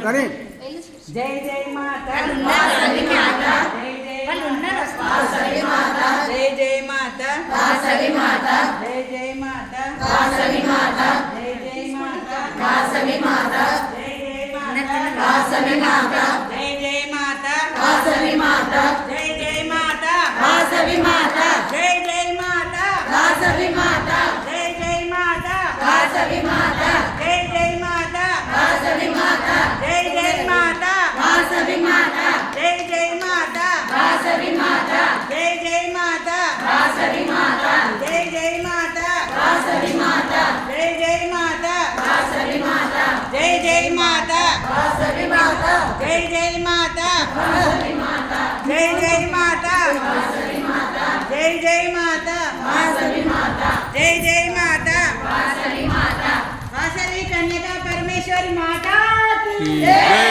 కానీ జై జై మాత వాసవి మాత వాసవి మాత జై జై మాత వాసవి మాత జై జై మాత వాసవి మాత జై జై మాత వాసవి మాత జై జై మాత వాసవి మాత జై జై మాత వాసవి మాత జై జై మాత వాసవి మాత జై జై మాత వాసవి మాత జై జై మాత వాసవి మాత జై జై మాత వాసవి మాత జై జై మాత వాసవి మాత జై జై మాత వాసవి మాత జై జై మాత వాసవి మాత జై జై మాత వాసవి మాత జై జై మాత వాసవి మాత జై జై మాత వాసవి మాత జై జై మాత వాసవి మాత జై జై మాత వాసవి మాత జై జై మాత వాసవి మాత జై జై మాత వాసవి మాత వాసవి కన్యకా పరమేశ్వరి మాతా की జై